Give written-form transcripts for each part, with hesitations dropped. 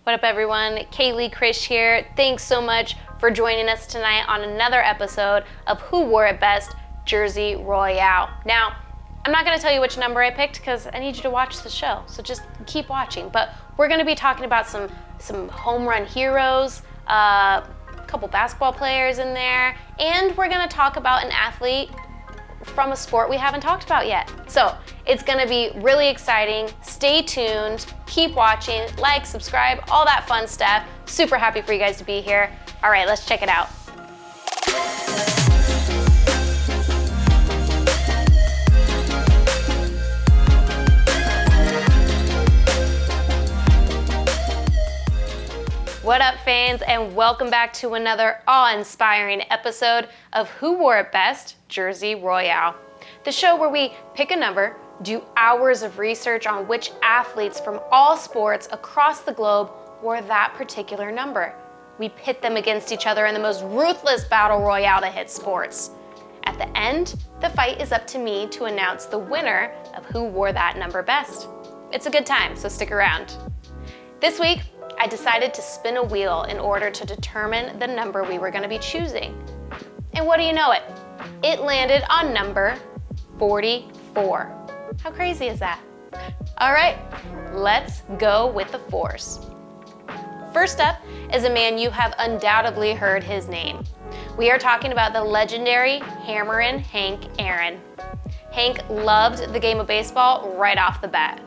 What up, everyone? Kaleigh Krish here. Thanks so much for joining us tonight on another episode of Who Wore It Best? Jersey Royale. Now, I'm not going to tell you which number I picked because I need you to watch the show, so just keep watching. But we're going to be talking about some home run heroes, a couple basketball players in there, and we're going to talk about an athlete from a sport we haven't talked about yet. So it's gonna be really exciting. Stay tuned, keep watching, like, subscribe, all that fun stuff. Super happy for you guys to be here. All right, let's check it out. What up, fans, and welcome back to another awe-inspiring episode of Who Wore It Best? Jersey Royale, the show where we pick a number, do hours of research on which athletes from all sports across the globe wore that particular number. We pit them against each other in the most ruthless battle royale to hit sports. At the end, the fight is up to me to announce the winner of who wore that number best. It's a good time, so stick around. This week, I decided to spin a wheel in order to determine the number we were going to be choosing. And what do you know it? It landed on number 44. How crazy is that? All right, let's go with the fours. First up is a man you have undoubtedly heard his name. We are talking about the legendary Hammerin' Hank Aaron. Hank loved the game of baseball right off the bat.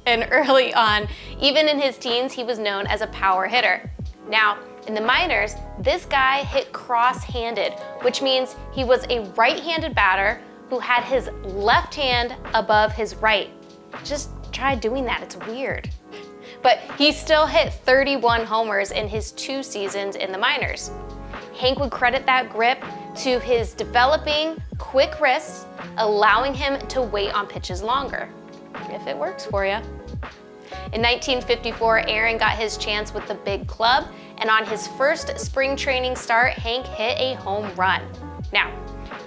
And early on, even in his teens, he was known as a power hitter. Now, in the minors, this guy hit cross-handed, which means he was a right-handed batter who had his left hand above his right. Just try doing that, it's weird. But he still hit 31 homers in his 2 seasons in the minors. Hank would credit that grip to his developing quick wrists, allowing him to wait on pitches longer. If it works for you. In 1954, Aaron got his chance with the big club, and on his first spring training start, Hank hit a home run. Now,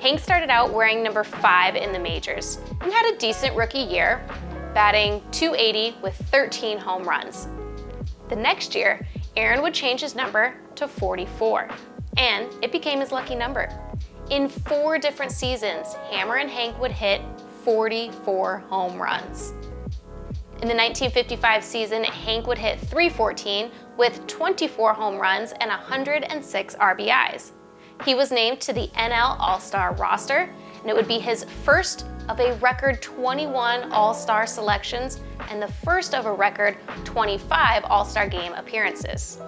Hank started out wearing number 5 in the majors and had a decent rookie year, batting .280 with 13 home runs. The next year, Aaron would change his number to 44, and it became his lucky number. In 4 different seasons, Hammerin' Hank would hit 44 home runs. In the 1955 season, Hank would hit .314 with 24 home runs and 106 RBIs. He was named to the NL All-Star roster, and it would be his first of a record 21 All-Star selections and the first of a record 25 All-Star game appearances.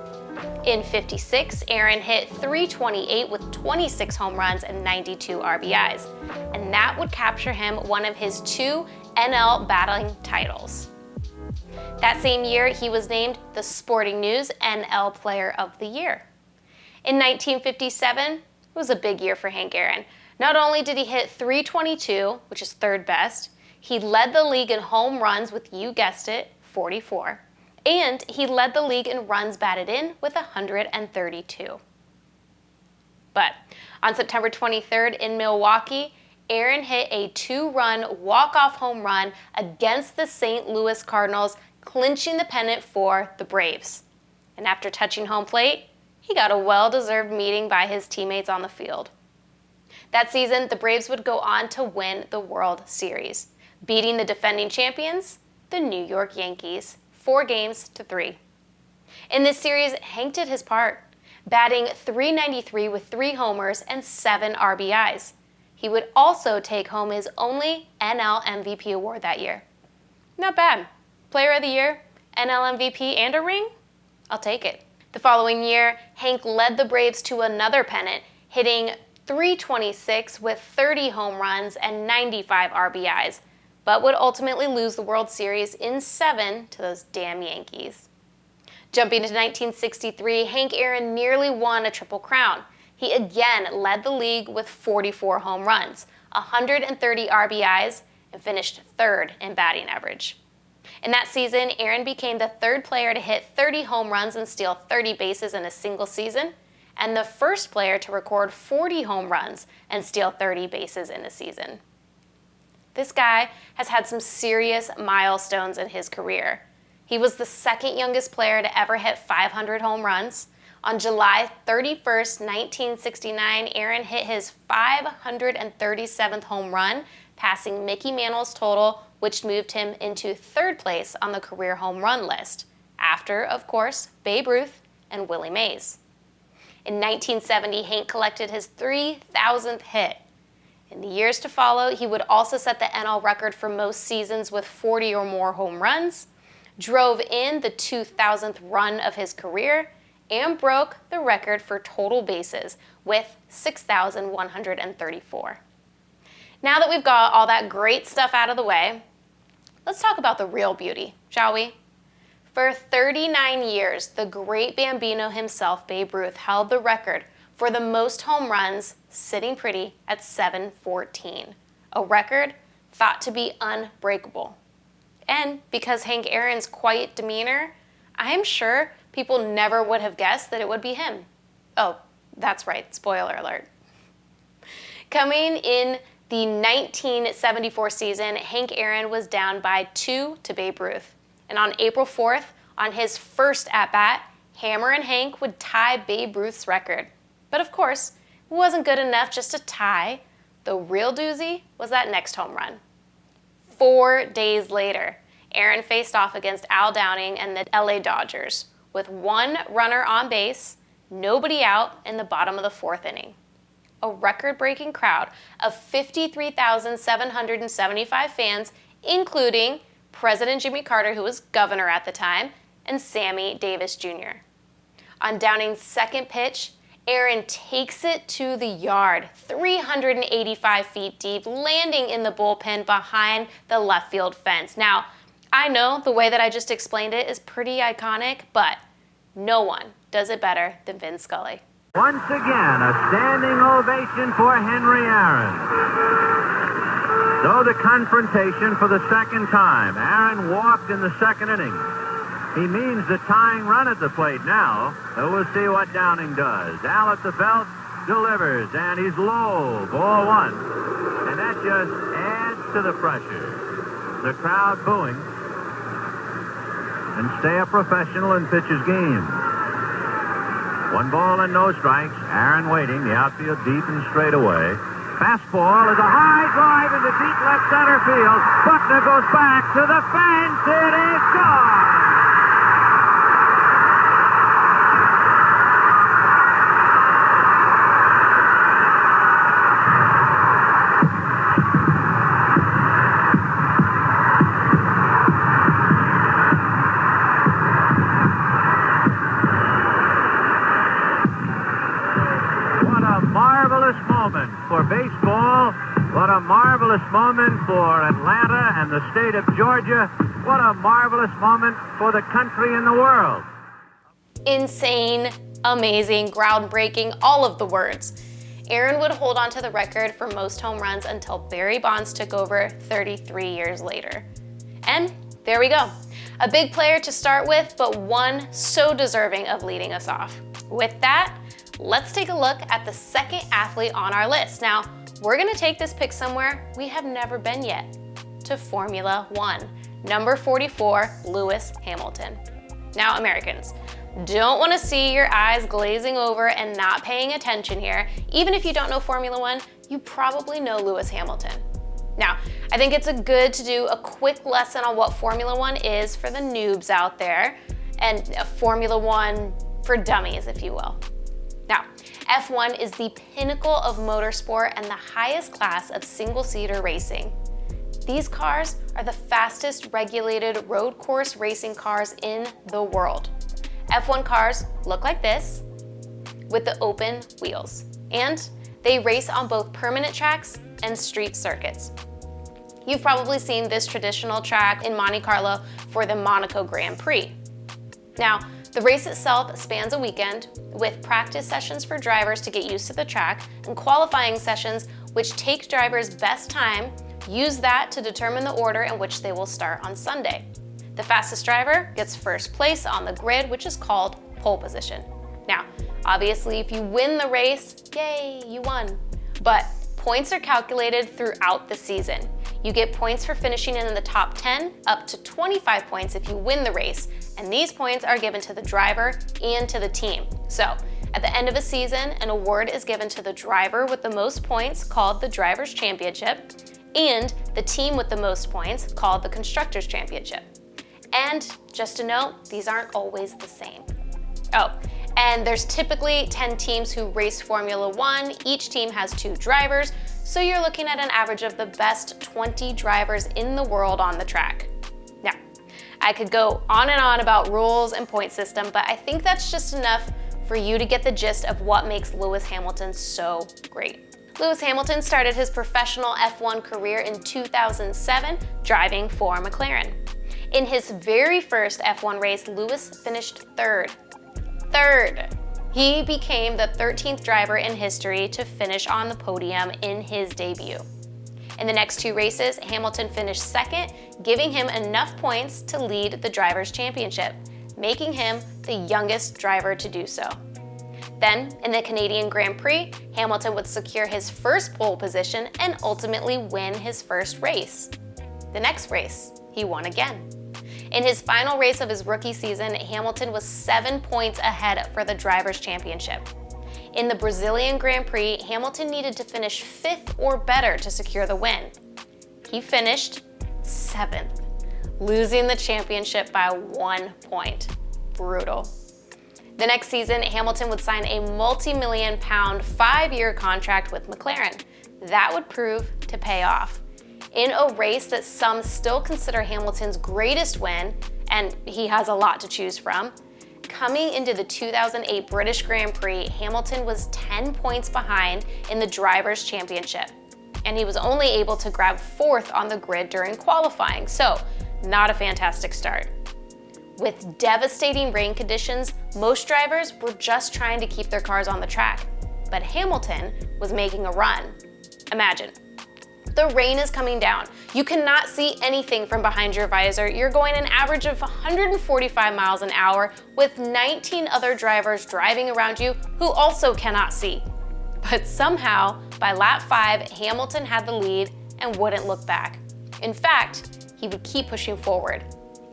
In 56, Aaron hit .328 with 26 home runs and 92 RBIs, and that would capture him one of his 2 NL batting titles. That same year, he was named the Sporting News NL Player of the Year. In 1957, it was a big year for Hank Aaron. Not only did he hit .322, which is 3rd best, he led the league in home runs with, you guessed it, 44. And he led the league in runs batted in with 132. But on September 23rd in Milwaukee, Aaron hit a 2-run walk-off home run against the St. Louis Cardinals, clinching the pennant for the Braves. And after touching home plate, he got a well-deserved meeting by his teammates on the field. That season, the Braves would go on to win the World Series, beating the defending champions, the New York Yankees, 4-3. In this series, Hank did his part, batting .393 with 3 homers and 7 RBIs. He would also take home his only NL MVP award that year. Not bad. Player of the Year, NL MVP, and a ring? I'll take it. The following year, Hank led the Braves to another pennant, hitting .326 with 30 home runs and 95 RBIs, but would ultimately lose the World Series in 7 to those damn Yankees. Jumping to 1963, Hank Aaron nearly won a Triple Crown. He again led the league with 44 home runs, 130 RBIs, and finished 3rd in batting average. In that season, Aaron became the 3rd player to hit 30 home runs and steal 30 bases in a single season, and the 1st player to record 40 home runs and steal 30 bases in a season. This guy has had some serious milestones in his career. He was the second youngest player to ever hit 500 home runs. On July 31st, 1969, Aaron hit his 537th home run, passing Mickey Mantle's total, which moved him into third place on the career home run list, after, of course, Babe Ruth and Willie Mays. In 1970, Hank collected his 3,000th hit. In the years to follow, he would also set the NL record for most seasons with 40 or more home runs, drove in the 2,000th run of his career, and broke the record for total bases with 6,134. Now that we've got all that great stuff out of the way, let's talk about the real beauty, shall we? For 39 years, the great Bambino himself, Babe Ruth, held the record for the most home runs, sitting pretty at 714, a record thought to be unbreakable. And because Hank Aaron's quiet demeanor, I am sure people never would have guessed that it would be him. Oh, that's right, spoiler alert. Coming in the 1974 season, Hank Aaron was down by 2 to Babe Ruth. And on April 4th, on his first at-bat, Hammer and Hank would tie Babe Ruth's record. But of course, it wasn't good enough just to tie. The real doozy was that next home run. 4 days later, Aaron faced off against Al Downing and the LA Dodgers with 1 runner on base, nobody out in the bottom of the 4th inning. A record-breaking crowd of 53,775 fans, including President Jimmy Carter, who was governor at the time, and Sammy Davis Jr. On Downing's second pitch, Aaron takes it to the yard, 385 feet deep, landing in the bullpen behind the left field fence. Now, I know the way that I just explained it is pretty iconic, but no one does it better than Vin Scully. Once again, a standing ovation for Henry Aaron. So the confrontation for the second time. Aaron walked in the second inning. He means the tying run at the plate now. So we'll see what Downing does. Al at the belt delivers, and he's low. Ball 1. And that just adds to the pressure. The crowd booing. And stay a professional and pitch his game. 1 ball and no strikes. Aaron waiting. The outfield deep and straight away. Fastball is a high drive into deep left center field. Buckner goes back to the fence. It is gone. For baseball, what a marvelous moment for Atlanta and the state of Georgia. What a marvelous moment for the country and the world. Insane, amazing, groundbreaking, all of the words. Aaron would hold on to the record for most home runs until Barry Bonds took over 33 years later. And there we go. A big player to start with, but one so deserving of leading us off. With that, let's take a look at the second athlete on our list. Now, we're gonna take this pick somewhere we have never been yet, to Formula One. Number 44, Lewis Hamilton. Now, Americans, don't wanna see your eyes glazing over and not paying attention here. Even if you don't know Formula One, you probably know Lewis Hamilton. Now, I think it's good to do a quick lesson on what Formula One is for the noobs out there, and a Formula One for dummies, if you will. Now, F1 is the pinnacle of motorsport and the highest class of single-seater racing. These cars are the fastest regulated road course racing cars in the world. F1 cars look like this with the open wheels, and they race on both permanent tracks and street circuits. You've probably seen this traditional track in Monte Carlo for the Monaco Grand Prix. Now, the race itself spans a weekend with practice sessions for drivers to get used to the track and qualifying sessions which take drivers' best time, use that to determine the order in which they will start on Sunday. The fastest driver gets first place on the grid, which is called pole position. Now, obviously, if you win the race, yay, you won. But points are calculated throughout the season. You get points for finishing in the top 10, up to 25 points if you win the race, and these points are given to the driver and to the team. So, at the end of a season, an award is given to the driver with the most points, called the Driver's Championship, and the team with the most points, called the Constructor's Championship. And just a note, these aren't always the same. Oh, and there's typically 10 teams who race Formula One. Each team has 2 drivers, so you're looking at an average of the best 20 drivers in the world on the track. Now, I could go on and on about rules and point system, but I think that's just enough for you to get the gist of what makes Lewis Hamilton so great. Lewis Hamilton started his professional F1 career in 2007, driving for McLaren. In his very first F1 race, Lewis finished third. He became the 13th driver in history to finish on the podium in his debut. In the next 2 races, Hamilton finished second, giving him enough points to lead the Drivers' Championship, making him the youngest driver to do so. Then, in the Canadian Grand Prix, Hamilton would secure his first pole position and ultimately win his first race. The next race, he won again. In his final race of his rookie season, Hamilton was 7 points ahead for the Drivers' Championship. In the Brazilian Grand Prix, Hamilton needed to finish 5th or better to secure the win. He finished 7th, losing the championship by 1 point. Brutal. The next season, Hamilton would sign a multi-million-pound 5-year contract with McLaren. That would prove to pay off. In a race that some still consider Hamilton's greatest win, and he has a lot to choose from, coming into the 2008 British Grand Prix, Hamilton was 10 points behind in the Drivers' Championship, and he was only able to grab 4th on the grid during qualifying, so not a fantastic start. With devastating rain conditions, most drivers were just trying to keep their cars on the track, but Hamilton was making a run. Imagine. The rain is coming down. You cannot see anything from behind your visor. You're going an average of 145 miles an hour with 19 other drivers driving around you who also cannot see. But somehow, by lap 5, Hamilton had the lead and wouldn't look back. In fact, he would keep pushing forward.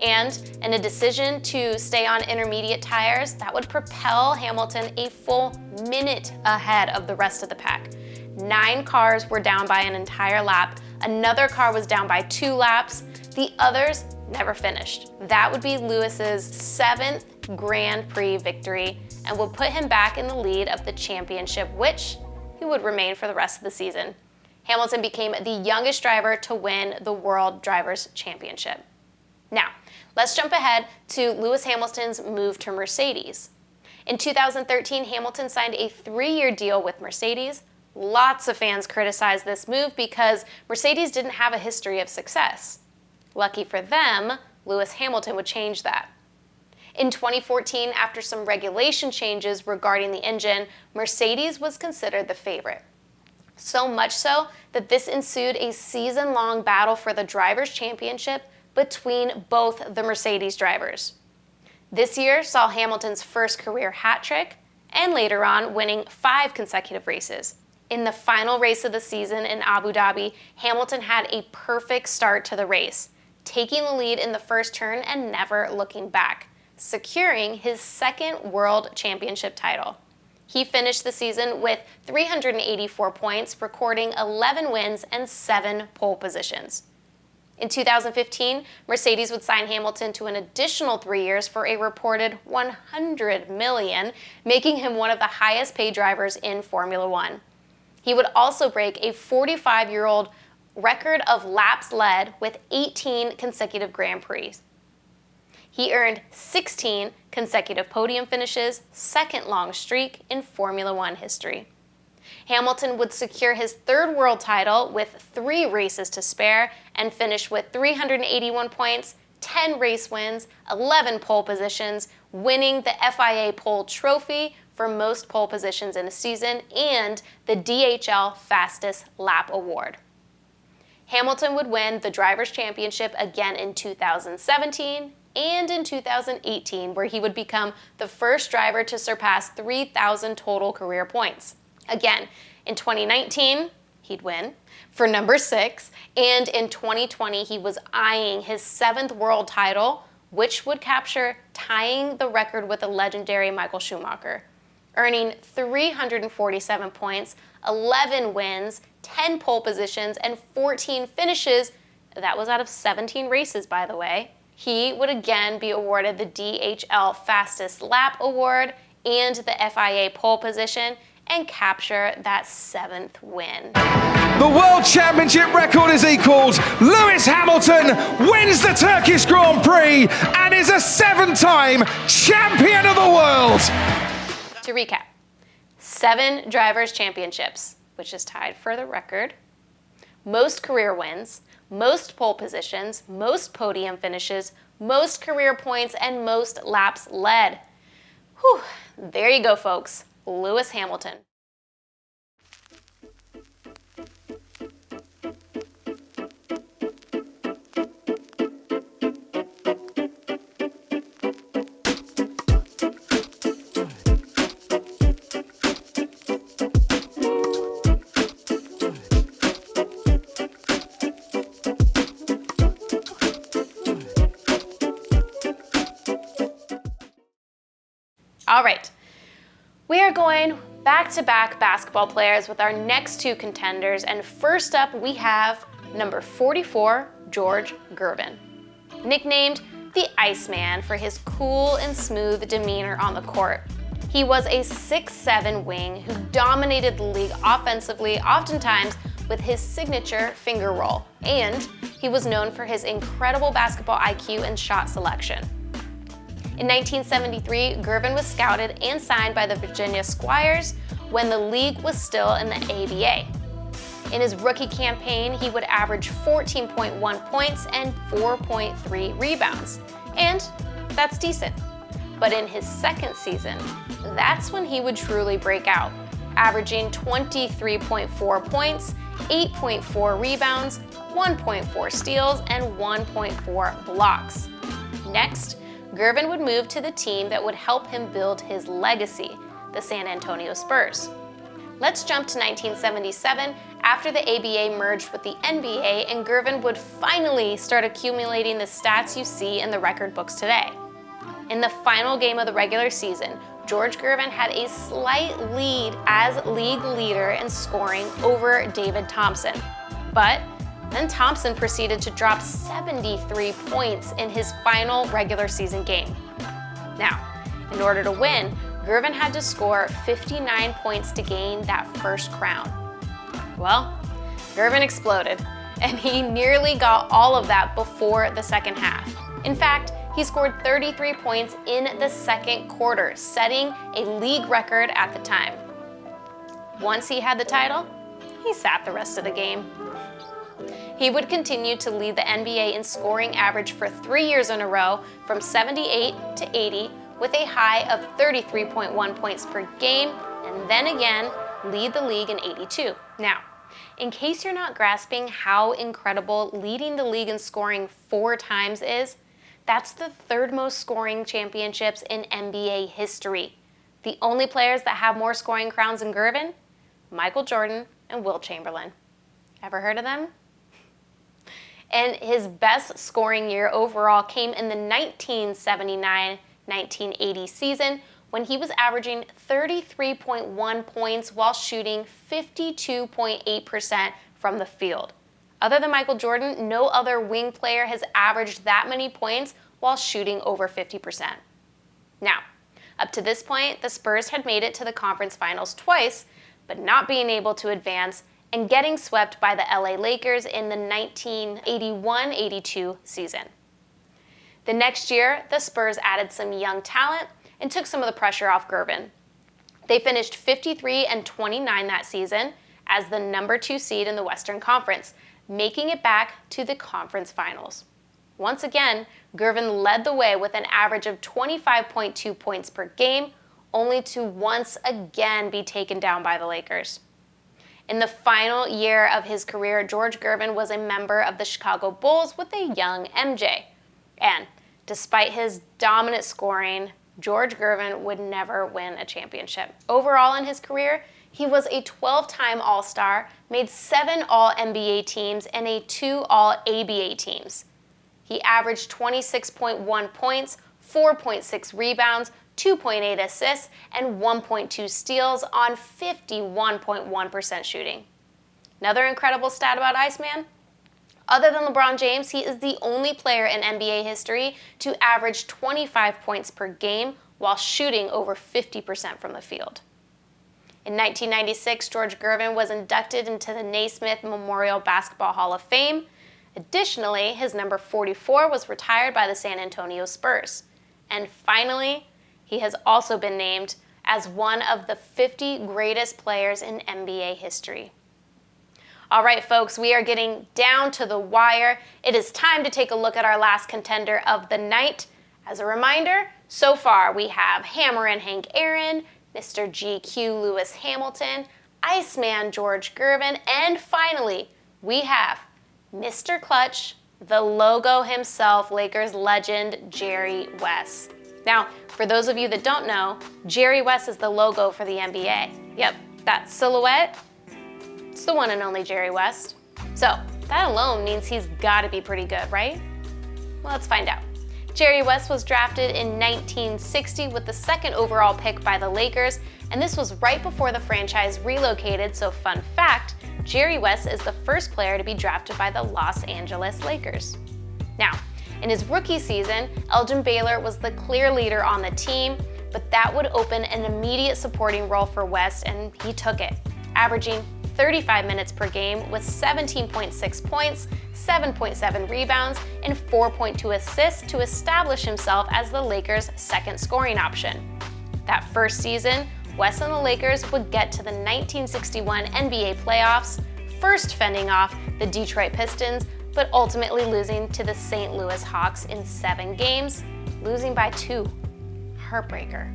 And in a decision to stay on intermediate tires, that would propel Hamilton a full minute ahead of the rest of the pack. 9 cars were down by an entire lap. Another car was down by 2 laps. The others never finished. That would be Lewis's 7th Grand Prix victory and would put him back in the lead of the championship, which he would remain for the rest of the season. Hamilton became the youngest driver to win the World Drivers' Championship. Now, let's jump ahead to Lewis Hamilton's move to Mercedes. In 2013, Hamilton signed a 3-year deal with Mercedes. Lots of fans criticized this move because Mercedes didn't have a history of success. Lucky for them, Lewis Hamilton would change that. In 2014, after some regulation changes regarding the engine, Mercedes was considered the favorite. So much so that this ensued a season-long battle for the Drivers' Championship between both the Mercedes drivers. This year saw Hamilton's first career hat trick, and later on winning 5 consecutive races. In the final race of the season in Abu Dhabi, Hamilton had a perfect start to the race, taking the lead in the first turn and never looking back, securing his 2nd World Championship title. He finished the season with 384 points, recording 11 wins and 7 pole positions. In 2015, Mercedes would sign Hamilton to an additional 3 years for a reported $100 million, making him one of the highest paid drivers in Formula One. He would also break a 45-year-old record of laps led with 18 consecutive Grand Prix. He earned 16 consecutive podium finishes, 2nd long streak in Formula One history. Hamilton would secure his 3rd world title with 3 races to spare and finish with 381 points, 10 race wins, 11 pole positions, winning the FIA pole trophy for most pole positions in a season and the DHL Fastest Lap Award. Hamilton would win the Drivers' Championship again in 2017 and in 2018, where he would become the first driver to surpass 3,000 total career points. Again, in 2019, he'd win, for number 6, and in 2020 he was eyeing his 7th world title, which would capture tying the record with the legendary Michael Schumacher, earning 347 points, 11 wins, 10 pole positions, and 14 finishes. That was out of 17 races, by the way. He would again be awarded the DHL Fastest Lap Award and the FIA pole position and capture that 7th win. The World Championship record is equalled. Lewis Hamilton wins the Turkish Grand Prix and is a 7-time champion of the world. To recap, 7 drivers' championships, which is tied for the record, most career wins, most pole positions, most podium finishes, most career points, and most laps led. Whew, there you go, folks. Lewis Hamilton. All right, we are going back-to-back basketball players with our next 2 contenders, and first up we have number 44, George Gervin. Nicknamed the Iceman for his cool and smooth demeanor on the court. He was a 6'7" wing who dominated the league offensively, oftentimes with his signature finger roll, and he was known for his incredible basketball IQ and shot selection. In 1973, Gervin was scouted and signed by the Virginia Squires when the league was still in the ABA. In his rookie campaign, he would average 14.1 points and 4.3 rebounds, and that's decent. But in his second season, that's when he would truly break out, averaging 23.4 points, 8.4 rebounds, 1.4 steals, and 1.4 blocks. Next, Gervin would move to the team that would help him build his legacy, the San Antonio Spurs. Let's jump to 1977, after the ABA merged with the NBA, and Gervin would finally start accumulating the stats you see in the record books today. In the final game of the regular season, George Gervin had a slight lead as league leader in scoring over David Thompson. But then Thompson proceeded to drop 73 points in his final regular season game. Now, in order to win, Gervin had to score 59 points to gain that first crown. Well, Gervin exploded, and he nearly got all of that before the second half. In fact, he scored 33 points in the second quarter, setting a league record at the time. Once he had the title, he sat the rest of the game. He would continue to lead the NBA in scoring average for 3 years in a row, from 78 to 80, with a high of 33.1 points per game, and then again lead the league in 82. Now, in case you're not grasping how incredible leading the league in scoring 4 times is, that's the 3rd most scoring championships in NBA history. The only players that have more scoring crowns than Gervin? Michael Jordan and Wilt Chamberlain. Ever heard of them? And his best scoring year overall came in the 1979-1980 season, when he was averaging 33.1 points while shooting 52.8% from the field. Other than Michael Jordan, no other wing player has averaged that many points while shooting over 50%. Now, up to this point, the Spurs had made it to the conference finals twice, but not being able to advance and getting swept by the LA Lakers in the 1981-82 season. The next year, the Spurs added some young talent and took some of the pressure off Gervin. They finished 53-29 that season as the number 2 seed in the Western Conference, making it back to the conference finals. Once again, Gervin led the way with an average of 25.2 points per game, only to once again be taken down by the Lakers. In the final year of his career, George Gervin was a member of the Chicago Bulls with a young MJ. And despite his dominant scoring, George Gervin would never win a championship. Overall in his career, He was a 12-time All-Star, made 7 All-NBA teams, and 2 All-ABA teams. He averaged 26.1 points, 4.6 rebounds, 2.8 assists, and 1.2 steals on 51.1% shooting. Another incredible stat about Iceman? Other than LeBron James, he is the only player in NBA history to average 25 points per game while shooting over 50% from the field. In 1996, George Gervin was inducted into the Naismith Memorial Basketball Hall of Fame. Additionally, his number 44 was retired by the San Antonio Spurs. And finally, he has also been named as one of the 50 greatest players in NBA history. All right, folks, we are getting down to the wire. It is time to take a look at our last contender of the night. As a reminder, so far we have Hammerin' Hank Aaron, Mr. GQ Lewis Hamilton, Iceman George Gervin, and finally, we have Mr. Clutch, the logo himself, Lakers legend Jerry West. Now, for those of you that don't know, Jerry West is the logo for the NBA. Yep, that silhouette, it's the one and only Jerry West. So, that alone means he's gotta be pretty good, right? Well, let's find out. Jerry West was drafted in 1960 with the 2nd overall pick by the Lakers, and this was right before the franchise relocated, so fun fact, Jerry West is the first player to be drafted by the Los Angeles Lakers. Now, in his rookie season, Elgin Baylor was the clear leader on the team, but that would open an immediate supporting role for West, and he took it, averaging 35 minutes per game with 17.6 points, 7.7 rebounds, and 4.2 assists to establish himself as the Lakers' second scoring option. That first season, West and the Lakers would get to the 1961 NBA playoffs, first fending off the Detroit Pistons, but ultimately losing to the St. Louis Hawks in 7 games, losing by 2. Heartbreaker.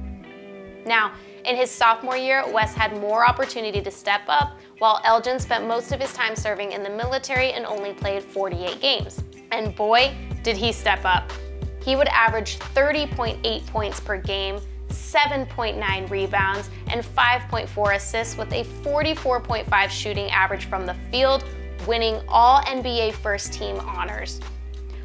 Now, in his sophomore year, West had more opportunity to step up, while Elgin spent most of his time serving in the military and only played 48 games. And boy, did he step up. He would average 30.8 points per game, 7.9 rebounds, and 5.4 assists with a 44.5 shooting average from the field, winning all NBA first team honors.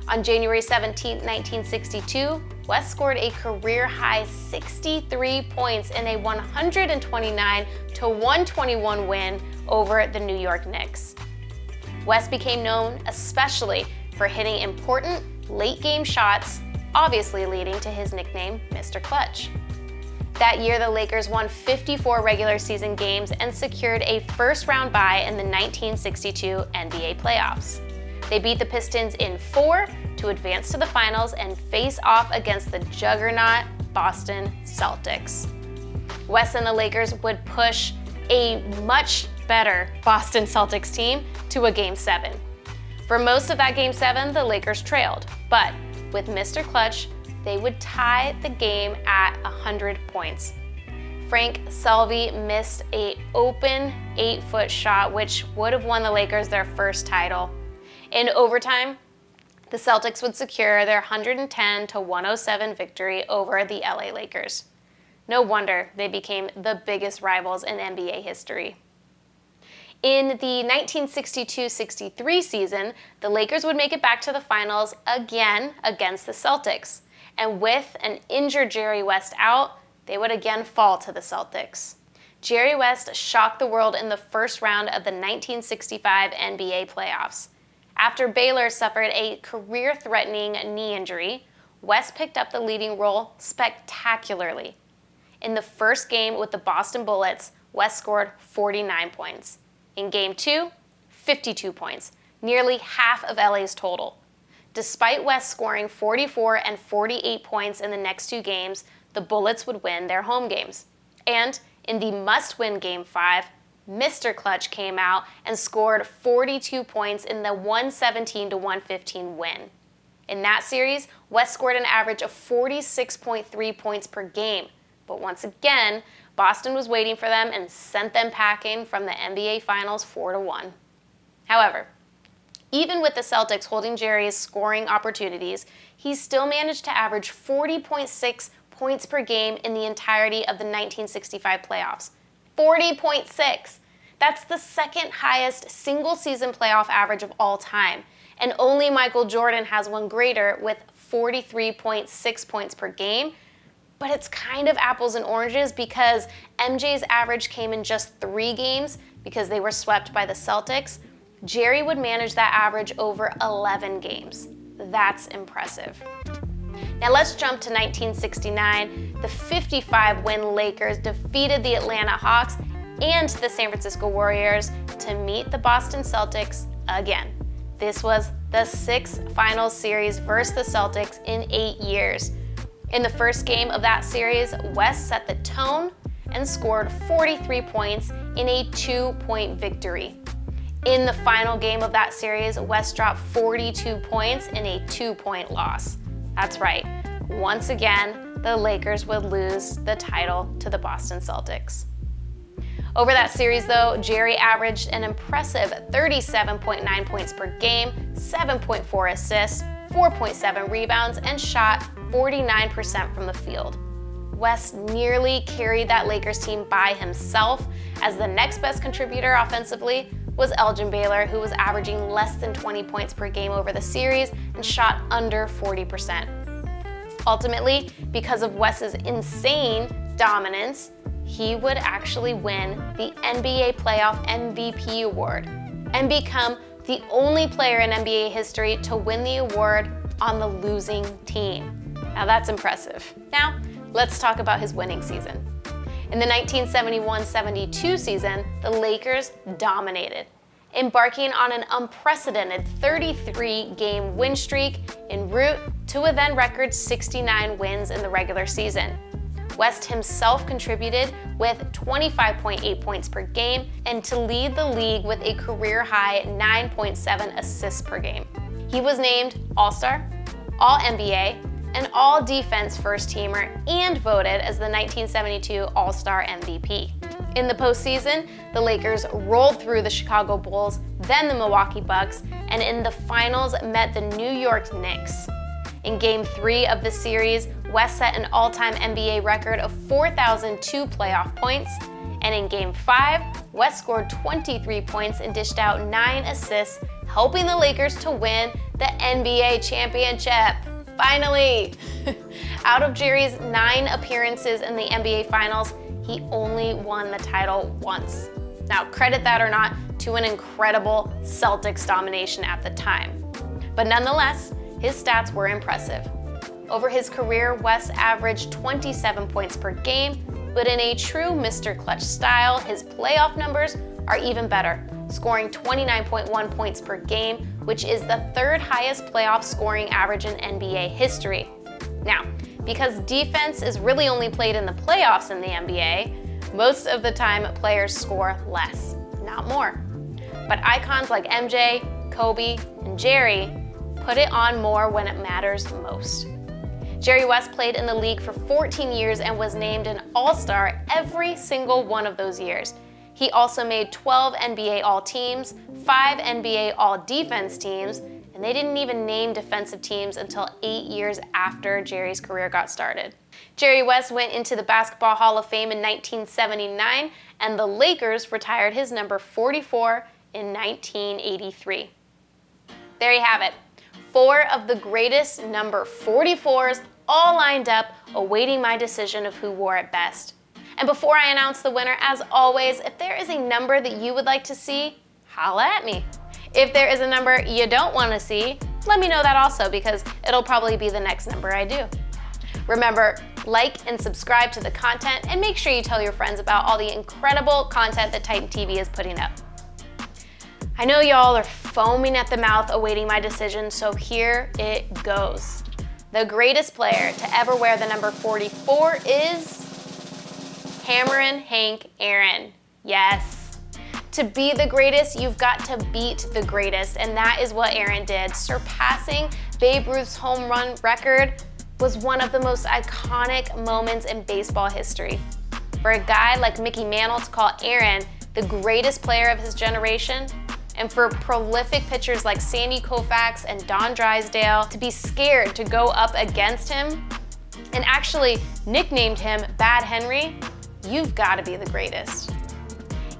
On January 17, 1962, West scored a career-high 63 points in a 129-121 win over the New York Knicks. West became known especially for hitting important late-game shots, obviously leading to his nickname, Mr. Clutch. That year, the Lakers won 54 regular season games and secured a first-round bye in the 1962 NBA playoffs. They beat the Pistons in 4 to advance to the finals and face off against the juggernaut Boston Celtics. West and the Lakers would push a much better Boston Celtics team to a Game 7. For most of that Game 7, the Lakers trailed, but with Mr. Clutch, they would tie the game at 100 points. Frank Selvey missed an open 8-foot shot, which would have won the Lakers their first title. In overtime, the Celtics would secure their 110-107 victory over the LA Lakers. No wonder they became the biggest rivals in NBA history. In the 1962-63 season, the Lakers would make it back to the finals again against the Celtics. And with an injured Jerry West out, they would again fall to the Celtics. Jerry West shocked the world in the first round of the 1965 NBA playoffs. After Baylor suffered a career-threatening knee injury, West picked up the leading role spectacularly. In the first game with the Boston Bullets, West scored 49 points. In Game 2, 52 points, nearly half of LA's total. Despite West scoring 44 and 48 points in the next 2 games, the Bullets would win their home games. And in the must-win Game 5, Mr. Clutch came out and scored 42 points in the 117-115 win. In that series, West scored an average of 46.3 points per game. But once again, Boston was waiting for them and sent them packing from the NBA Finals 4-1. However, even with the Celtics holding Jerry's scoring opportunities, he still managed to average 40.6 points per game in the entirety of the 1965 playoffs. 40.6. That's the second highest single season playoff average of all time. And only Michael Jordan has one greater with 43.6 points per game. But it's kind of apples and oranges because MJ's average came in just 3 games because they were swept by the Celtics. Jerry would manage that average over 11 games. That's impressive. Now let's jump to 1969. The 55-win Lakers defeated the Atlanta Hawks and the San Francisco Warriors to meet the Boston Celtics again. This was the 6th finals series versus the Celtics in 8 years. In the first game of that series, West set the tone and scored 43 points in a 2-point victory. In the final game of that series, West dropped 42 points in a 2-point loss. That's right, once again, the Lakers would lose the title to the Boston Celtics. Over that series though, Jerry averaged an impressive 37.9 points per game, 7.4 assists, 4.7 rebounds, and shot 49% from the field. West nearly carried that Lakers team by himself, as the next best contributor offensively was Elgin Baylor, who was averaging less than 20 points per game over the series and shot under 40%. Ultimately, because of West's insane dominance, he would actually win the NBA Playoff MVP award and become the only player in NBA history to win the award on the losing team. Now that's impressive. Now, let's talk about his winning season. In the 1971-72 season, the Lakers dominated, embarking on an unprecedented 33-game win streak en route to a then record 69 wins in the regular season. West himself contributed with 25.8 points per game and to lead the league with a career-high 9.7 assists per game. He was named All-Star, All-NBA, and All-Defense First-Teamer and voted as the 1972 All-Star MVP. In the postseason, the Lakers rolled through the Chicago Bulls, then the Milwaukee Bucks, and in the finals met the New York Knicks. In Game 3 of the series, West set an all-time NBA record of 4,002 playoff points, and in Game 5, West scored 23 points and dished out 9 assists, helping the Lakers to win the NBA championship. Finally! Out of Jerry's 9 appearances in the NBA Finals, he only won the title once. Now, credit that or not to an incredible Celtics domination at the time. But nonetheless, his stats were impressive. Over his career, West averaged 27 points per game, but in a true Mr. Clutch style, his playoff numbers are even better, scoring 29.1 points per game, which is the 3rd highest playoff scoring average in NBA history. Now, because defense is really only played in the playoffs in the NBA, most of the time players score less, not more. But icons like MJ, Kobe, and Jerry put it on more when it matters most. Jerry West played in the league for 14 years and was named an All-Star every single one of those years. He also made 12 NBA All-Teams, 5 NBA All-Defense teams, and they didn't even name defensive teams until 8 years after Jerry's career got started. Jerry West went into the Basketball Hall of Fame in 1979, and the Lakers retired his number 44 in 1983. There you have it. 4 of the greatest number 44s all lined up, awaiting my decision of who wore it best. And before I announce the winner, as always, if there is a number that you would like to see, holla at me. If there is a number you don't want to see, let me know that also, because it'll probably be the next number I do. Remember, like and subscribe to the content, and make sure you tell your friends about all the incredible content that Titan TV is putting up. I know y'all are foaming at the mouth awaiting my decision, so here it goes. The greatest player to ever wear the number 44 is Hammerin' Hank Aaron. Yes. To be the greatest, you've got to beat the greatest, and that is what Aaron did. Surpassing Babe Ruth's home run record was one of the most iconic moments in baseball history. For a guy like Mickey Mantle to call Aaron the greatest player of his generation, and for prolific pitchers like Sandy Koufax and Don Drysdale to be scared to go up against him and actually nicknamed him Bad Henry, you've got to be the greatest.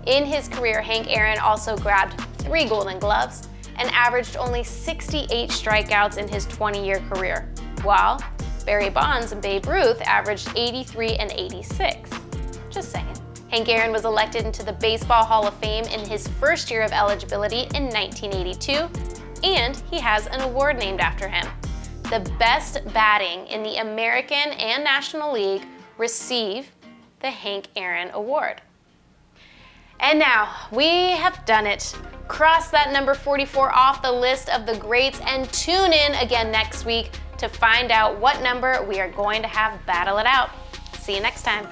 In his career, Hank Aaron also grabbed 3 Golden Gloves and averaged only 68 strikeouts in his 20-year career, while Barry Bonds and Babe Ruth averaged 83 and 86. Just saying. Hank Aaron was elected into the Baseball Hall of Fame in his first year of eligibility in 1982, and he has an award named after him. The best batting in the American and National League receive the Hank Aaron Award. And now, we have done it. Cross that number 44 off the list of the greats and tune in again next week to find out what number we are going to have battle it out. See you next time.